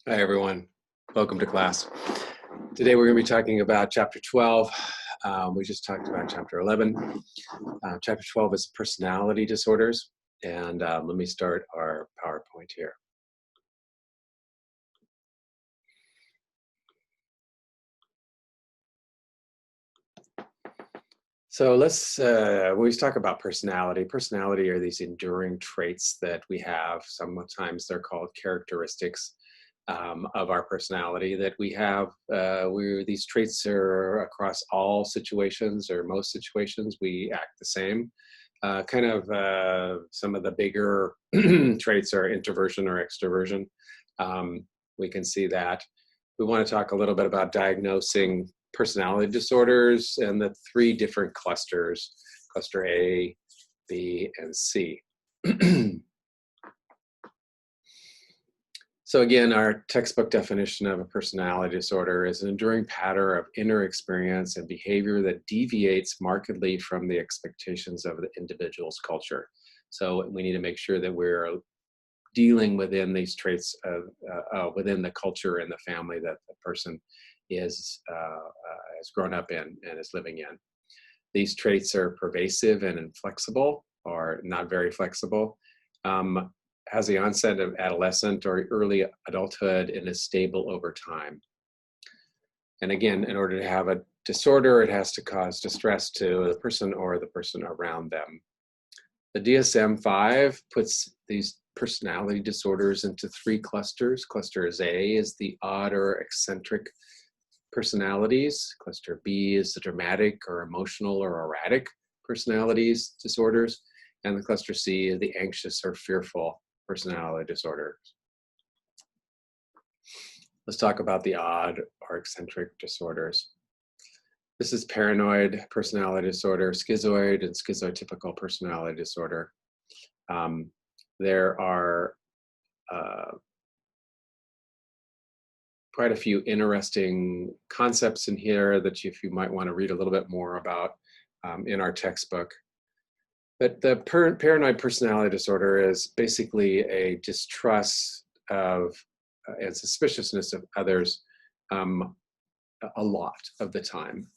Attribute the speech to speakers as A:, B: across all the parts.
A: Hi, everyone. Welcome to class. Today we're going to be talking about Chapter 12. We just talked about Chapter 11. Chapter 12 is personality disorders. And let me start our PowerPoint here. So when we talk about personality are these enduring traits that we have. Sometimes they're called characteristics of our personality that we have. These traits are across all situations or most situations. We act the same. Some of the bigger traits are introversion or extroversion. We can see that. We want to talk a little bit about diagnosing personality disorders and the three different clusters, cluster A, B, and C. So again, our textbook definition of a personality disorder is an enduring pattern of inner experience and behavior that deviates markedly from the expectations of the individual's culture. So we need to make sure that we're dealing within these traits within the culture and the family that the person has grown up in and is living in. These traits are pervasive and inflexible, or not very flexible. Has the onset of adolescent or early adulthood and is stable over time. And again, in order to have a disorder, it has to cause distress to the person or the person around them. The DSM-5 puts these personality disorders into three clusters. Cluster A is the odd or eccentric personalities. Cluster B is the dramatic or emotional or erratic personalities disorders. And the cluster C is the anxious or fearful personality disorders. Let's talk about the odd or eccentric disorders. This is paranoid personality disorder, schizoid and schizotypical personality disorder. There are quite a few interesting concepts in here that you might want to read a little bit more about in our textbook. But the paranoid personality disorder is basically a distrust of and suspiciousness of others a lot of the time,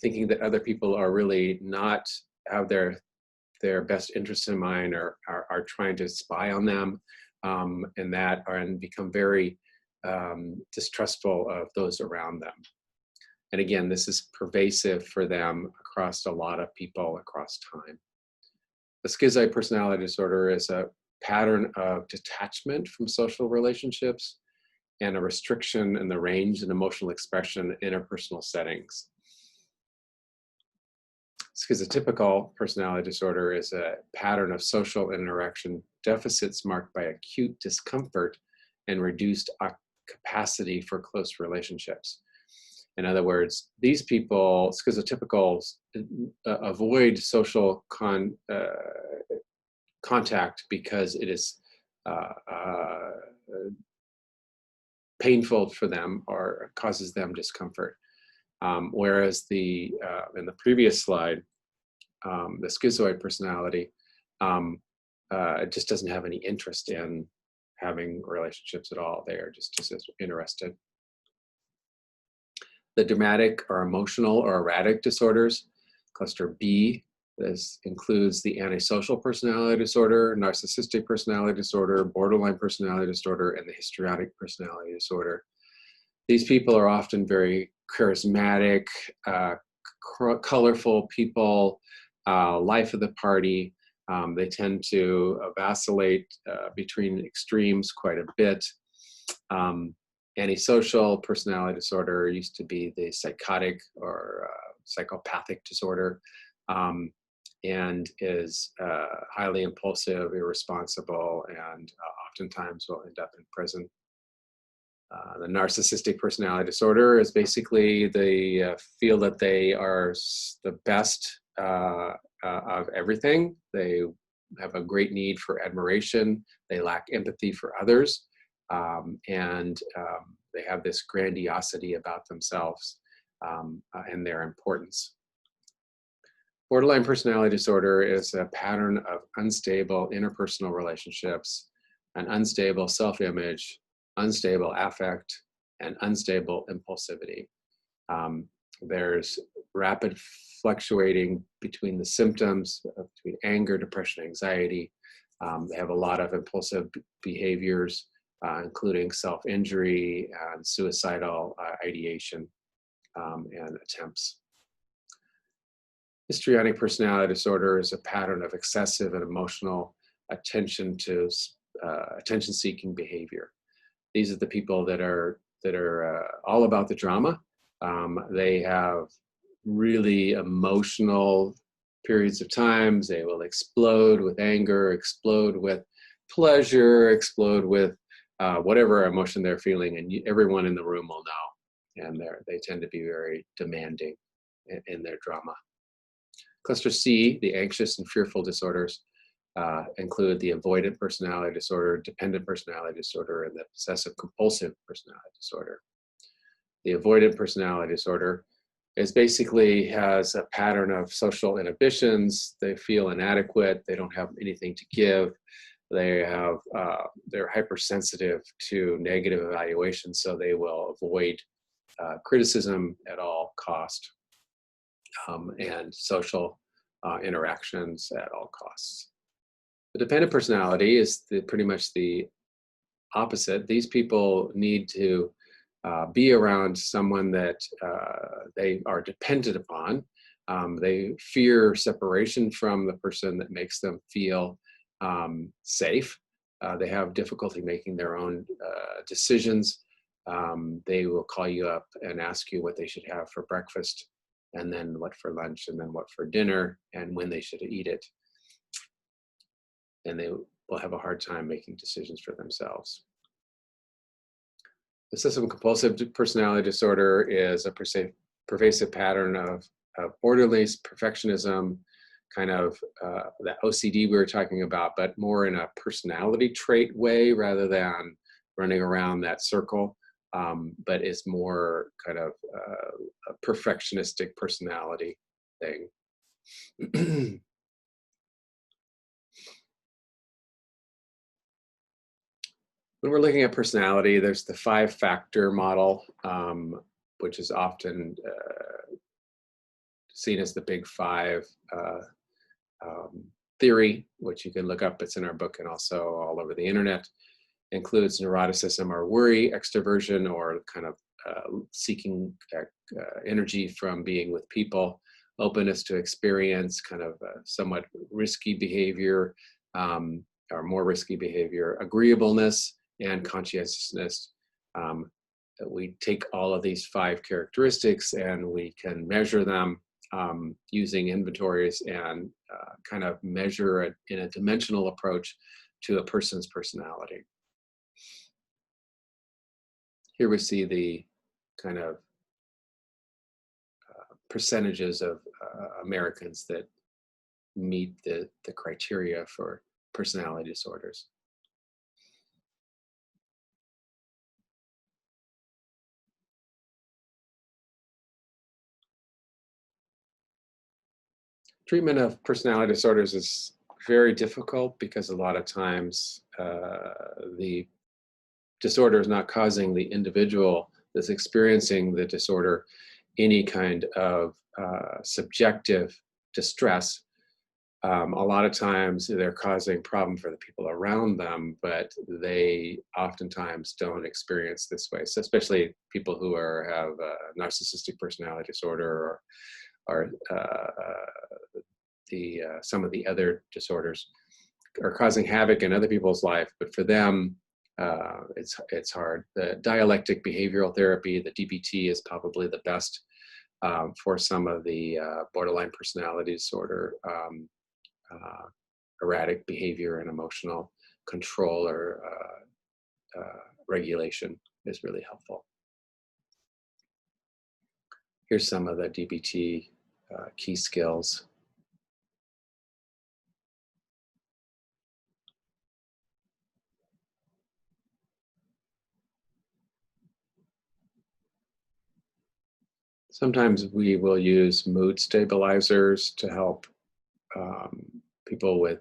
A: thinking that other people are really not have their best interests in mind or are trying to spy on them, and become very distrustful of those around them. And again, this is pervasive for them across a lot of people across time. The schizoid personality disorder is a pattern of detachment from social relationships and a restriction in the range and emotional expression in interpersonal settings. Schizotypical personality disorder is a pattern of social interaction deficits marked by acute discomfort and reduced capacity for close relationships. In other words, these people, schizotypicals, avoid social contact because it is painful for them or causes them discomfort. Whereas in the previous slide, the schizoid personality just doesn't have any interest in having relationships at all. They are just disinterested. The dramatic or emotional or erratic disorders, cluster B, this includes the antisocial personality disorder, narcissistic personality disorder, borderline personality disorder, and the histrionic personality disorder. These people are often very charismatic, colorful people, life of the party. They tend to vacillate between extremes quite a bit. Antisocial personality disorder used to be the psychotic or psychopathic disorder, and is highly impulsive, irresponsible, and oftentimes will end up in prison. The narcissistic personality disorder is basically they feel that they are the best of everything. They have a great need for admiration. They lack empathy for others. And they have this grandiosity about themselves and their importance. Borderline personality disorder is a pattern of unstable interpersonal relationships, an unstable self-image, unstable affect, and unstable impulsivity. There's rapid fluctuating between the symptoms between anger, depression, anxiety. They have a lot of impulsive behaviors, including self-injury and suicidal ideation and attempts. Histrionic personality disorder is a pattern of excessive and emotional attention-seeking behavior. These are the people that are all about the drama. They have really emotional periods of times. They will explode with anger, explode with pleasure, explode with whatever emotion they're feeling, and everyone in the room will know. And they tend to be very demanding in their drama. Cluster C, the anxious and fearful disorders, include the avoidant personality disorder, dependent personality disorder, and the obsessive compulsive personality disorder. The avoidant personality disorder basically has a pattern of social inhibitions. They feel inadequate. They don't have anything to give. They're hypersensitive to negative evaluation, so they will avoid criticism at all cost, and social interactions at all costs. The dependent personality is pretty much the opposite. These people need to be around someone that they are dependent upon. They fear separation from the person that makes them feel safe. They have difficulty making their own decisions. They will call you up and ask you what they should have for breakfast, and then what for lunch, and then what for dinner, and when they should eat it. And they will have a hard time making decisions for themselves. Obsessive compulsive personality disorder is a pervasive pattern of orderliness, perfectionism, kind of that OCD we were talking about, but more in a personality trait way rather than running around that circle, but is more kind of a perfectionistic personality thing. When we're looking at personality, there's the 5-factor model, which is often seen as the big 5 theory, which you can look up. It's in our book and also all over the internet. Includes neuroticism or worry, extroversion or kind of seeking energy from being with people, openness to experience, kind of somewhat risky behavior or more risky behavior, agreeableness, and conscientiousness. We take all of these 5 characteristics and we can measure them using inventories and kind of measure it in a dimensional approach to a person's personality. Here we see the kind of percentages of Americans that meet the criteria for personality disorders. Treatment of personality disorders is very difficult because a lot of times the disorder is not causing the individual that's experiencing the disorder any kind of subjective distress. A lot of times they're causing problem for the people around them, but they oftentimes don't experience this way. So especially people who have narcissistic personality disorder or some of the other disorders are causing havoc in other people's life, but for them, it's hard. The dialectic behavioral therapy, the DBT, is probably the best for some of the borderline personality disorder, erratic behavior and emotional control or regulation is really helpful. Here's some of the DBT key skills. Sometimes we will use mood stabilizers to help people with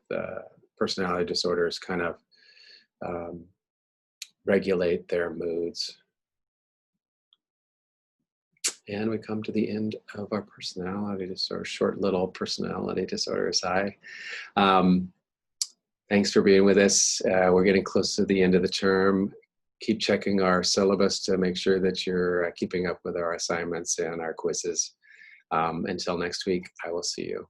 A: personality disorders kind of regulate their moods. And we come to the end of our personality disorder, short little personality disorders. Hi. Thanks for being with us. We're getting close to the end of the term. Keep checking our syllabus to make sure that you're keeping up with our assignments and our quizzes. Until next week, I will see you.